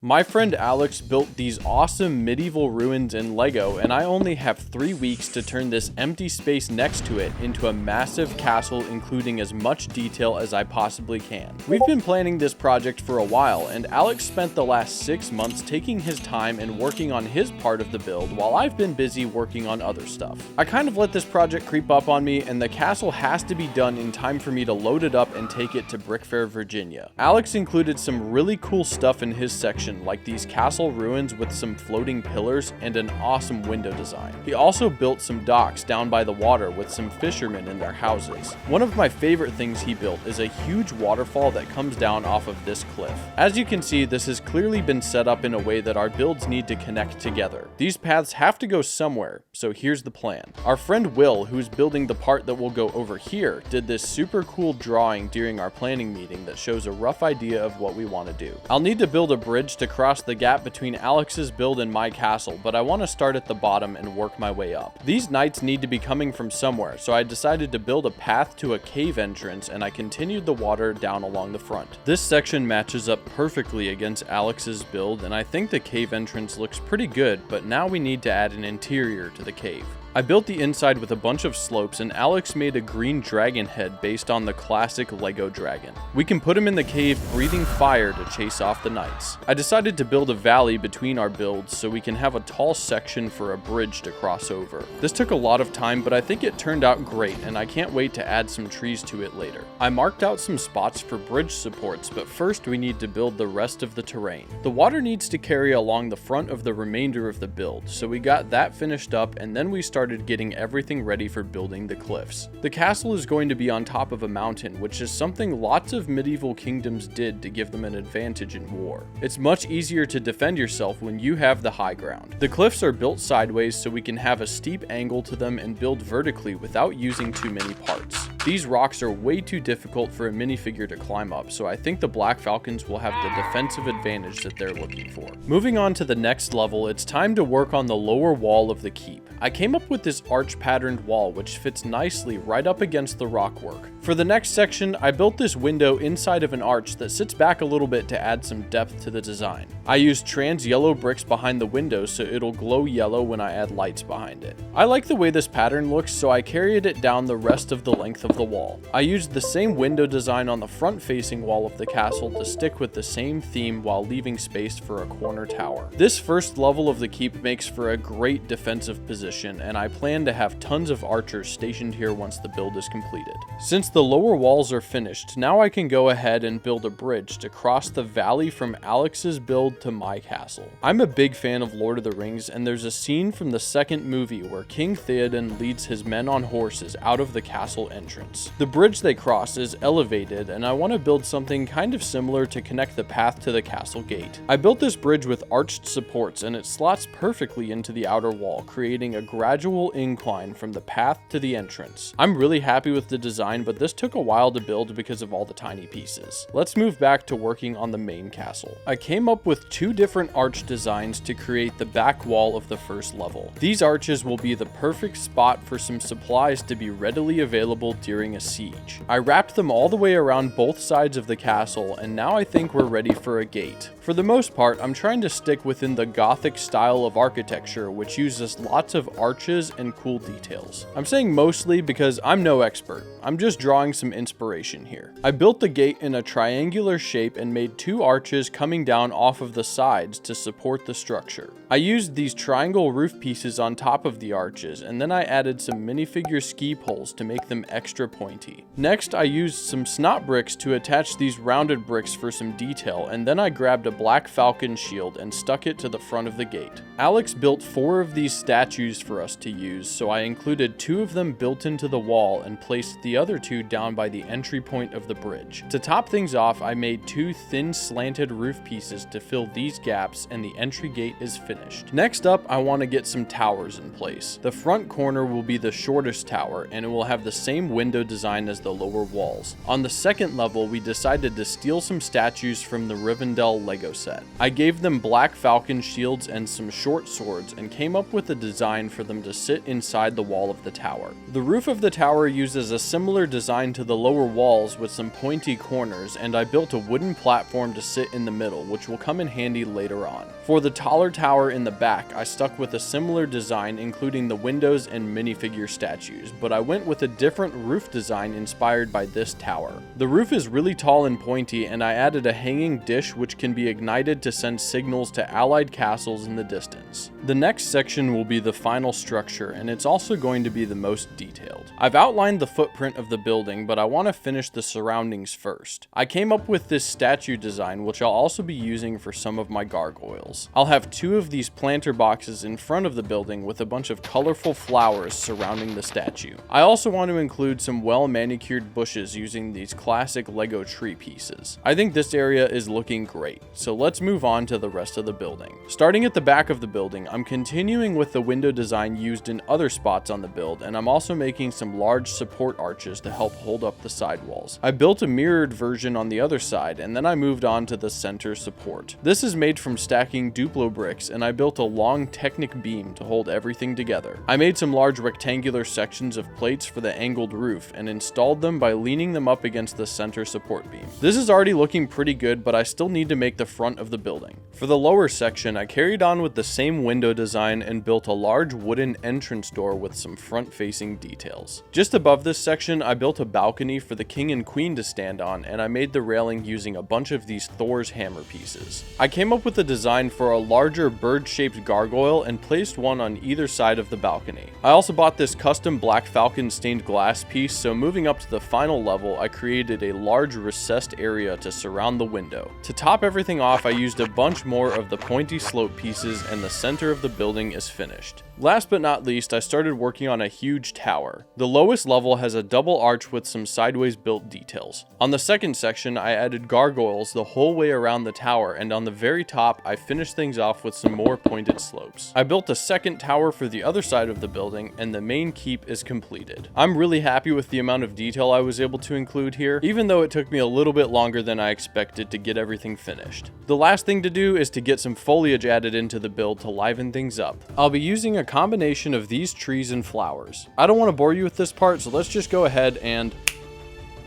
My friend Alex built these awesome medieval ruins in Lego, and I only have 3 weeks to turn this empty space next to it into a massive castle including as much detail as I possibly can. We've been planning this project for a while, and Alex spent the last 6 months taking his time and working on his part of the build while I've been busy working on other stuff. I kind of let this project creep up on me, and the castle has to be done in time for me to load it up and take it to Brickfair, Virginia. Alex included some really cool stuff in his section, like these castle ruins with some floating pillars and an awesome window design. He also built some docks down by the water with some fishermen in their houses. One of my favorite things he built is a huge waterfall that comes down off of this cliff. As you can see, this has clearly been set up in a way that our builds need to connect together. These paths have to go somewhere, so here's the plan. Our friend Will, who's building the part that will go over here, did this super cool drawing during our planning meeting that shows a rough idea of what we want to do. I'll need to build a bridge to cross the gap between Alex's build and my castle, but I want to start at the bottom and work my way up. These knights need to be coming from somewhere, so I decided to build a path to a cave entrance, and I continued the water down along the front. This section matches up perfectly against Alex's build, and I think the cave entrance looks pretty good, but now we need to add an interior to the cave. I built the inside with a bunch of slopes, and Alex made a green dragon head based on the classic Lego dragon. We can put him in the cave breathing fire to chase off the knights. I decided to build a valley between our builds so we can have a tall section for a bridge to cross over. This took a lot of time, but I think it turned out great, and I can't wait to add some trees to it later. I marked out some spots for bridge supports, but first we need to build the rest of the terrain. The water needs to carry along the front of the remainder of the build, so we got that finished up, and then we started getting everything ready for building the cliffs. The castle is going to be on top of a mountain, which is something lots of medieval kingdoms did to give them an advantage in war. It's much easier to defend yourself when you have the high ground. The cliffs are built sideways so we can have a steep angle to them and build vertically without using too many parts. These rocks are way too difficult for a minifigure to climb up, so I think the Black Falcons will have the defensive advantage that they're looking for. Moving on to the next level, it's time to work on the lower wall of the keep. I came up with this arch patterned wall which fits nicely right up against the rock work. For the next section, I built this window inside of an arch that sits back a little bit to add some depth to the design. I used trans yellow bricks behind the window so it'll glow yellow when I add lights behind it. I like the way this pattern looks, so I carried it down the rest of the length of the wall. I used the same window design on the front facing wall of the castle to stick with the same theme while leaving space for a corner tower. This first level of the keep makes for a great defensive position, and I plan to have tons of archers stationed here once the build is completed. Since the lower walls are finished, now I can go ahead and build a bridge to cross the valley from Alex's build to my castle. I'm a big fan of Lord of the Rings, and there's a scene from the second movie where King Theoden leads his men on horses out of the castle entrance. The bridge they cross is elevated, and I want to build something kind of similar to connect the path to the castle gate. I built this bridge with arched supports, and it slots perfectly into the outer wall, creating a gradual incline from the path to the entrance. I'm really happy with the design, but this took a while to build because of all the tiny pieces. Let's move back to working on the main castle. I came up with 2 different arch designs to create the back wall of the first level. These arches will be the perfect spot for some supplies to be readily available during a siege. I wrapped them all the way around both sides of the castle, and now I think we're ready for a gate. For the most part, I'm trying to stick within the Gothic style of architecture, which uses lots of arches and cool details. I'm saying mostly because I'm no expert. I'm just drawing some inspiration here. I built the gate in a triangular shape and made 2 arches coming down off of the sides to support the structure. I used these triangle roof pieces on top of the arches, and then I added some minifigure ski poles to make them extra pointy. Next, I used some snot bricks to attach these rounded bricks for some detail, and then I grabbed a Black Falcon shield and stuck it to the front of the gate. Alex built 4 of these statues for us to use, so I included 2 of them built into the wall and placed the other 2 down by the entry point of the bridge. To top things off, I made 2 thin slanted roof pieces to fill these gaps, and the entry gate is finished. Next up, I want to get some towers in place. The front corner will be the shortest tower, and it will have the same window window design as the lower walls. On the second level, we decided to steal some statues from the Rivendell Lego set. I gave them Black Falcon shields and some short swords and came up with a design for them to sit inside the wall of the tower. The roof of the tower uses a similar design to the lower walls with some pointy corners, and I built a wooden platform to sit in the middle, which will come in handy later on. For the taller tower in the back, I stuck with a similar design including the windows and minifigure statues, but I went with a different roof design inspired by this tower. The roof is really tall and pointy, and I added a hanging dish which can be ignited to send signals to allied castles in the distance. The next section will be the final structure, and it's also going to be the most detailed. I've outlined the footprint of the building, but I want to finish the surroundings first. I came up with this statue design, which I'll also be using for some of my gargoyles. I'll have 2 of these planter boxes in front of the building with a bunch of colorful flowers surrounding the statue. I also want to include some well-manicured bushes using these classic Lego tree pieces. I think this area is looking great, so let's move on to the rest of the building. Starting at the back of the building, I'm continuing with the window design used in other spots on the build, and I'm also making some large support arches to help hold up the sidewalls. I built a mirrored version on the other side, and then I moved on to the center support. This is made from stacking Duplo bricks, and I built a long Technic beam to hold everything together. I made some large rectangular sections of plates for the angled roof and installed them by leaning them up against the center support beam. This is already looking pretty good, but I still need to make the front of the building. For the lower section, I carried on with the same window design and built a large wooden entrance door with some front-facing details. Just above this section, I built a balcony for the king and queen to stand on, and I made the railing using a bunch of these Thor's hammer pieces. I came up with a design for a larger bird-shaped gargoyle and placed one on either side of the balcony. I also bought this custom Black Falcon stained glass piece, so moving up to the final level, I created a large recessed area to surround the window. To top everything off, I used a bunch more of the pointy slope pieces, and the center of the building is finished. Last but not least, I started working on a huge tower. The lowest level has a double arch with some sideways built details. On the second section, I added gargoyles the whole way around the tower, and on the very top, I finished things off with some more pointed slopes. I built a second tower for the other side of the building, and the main keep is completed. I'm really happy with the amount of detail I was able to include here, even though it took me a little bit longer than I expected to get everything finished. The last thing to do is to get some foliage added into the build to liven things up. I'll be using a combination of these trees and flowers. I don't want to bore you with this part, so let's just go ahead and...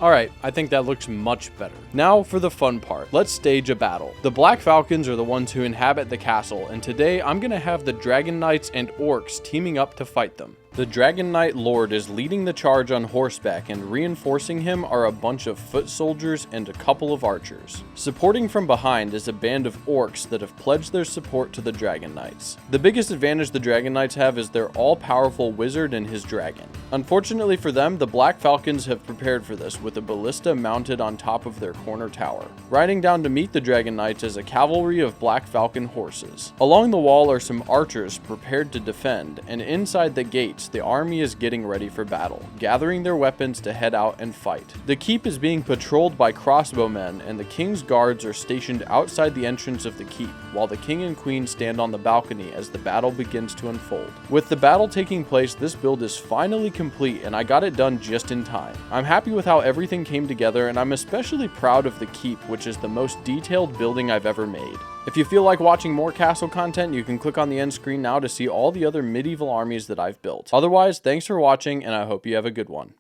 Alright, I think that looks much better. Now for the fun part. Let's stage a battle. The Black Falcons are the ones who inhabit the castle, and today I'm gonna have the Dragon Knights and Orcs teaming up to fight them. The Dragon Knight Lord is leading the charge on horseback, and reinforcing him are a bunch of foot soldiers and a couple of archers. Supporting from behind is a band of orcs that have pledged their support to the Dragon Knights. The biggest advantage the Dragon Knights have is their all-powerful wizard and his dragon. Unfortunately for them, the Black Falcons have prepared for this with a ballista mounted on top of their corner tower. Riding down to meet the Dragon Knights is a cavalry of Black Falcon horses. Along the wall are some archers prepared to defend, and inside the gates, the army is getting ready for battle, gathering their weapons to head out and fight. The keep is being patrolled by crossbowmen, and the king's guards are stationed outside the entrance of the keep, while the king and queen stand on the balcony as the battle begins to unfold. With the battle taking place, this build is finally complete, and I got it done just in time. I'm happy with how everything came together, and I'm especially proud of the keep, which is the most detailed building I've ever made. If you feel like watching more castle content, you can click on the end screen now to see all the other medieval armies that I've built. Otherwise, thanks for watching, and I hope you have a good one.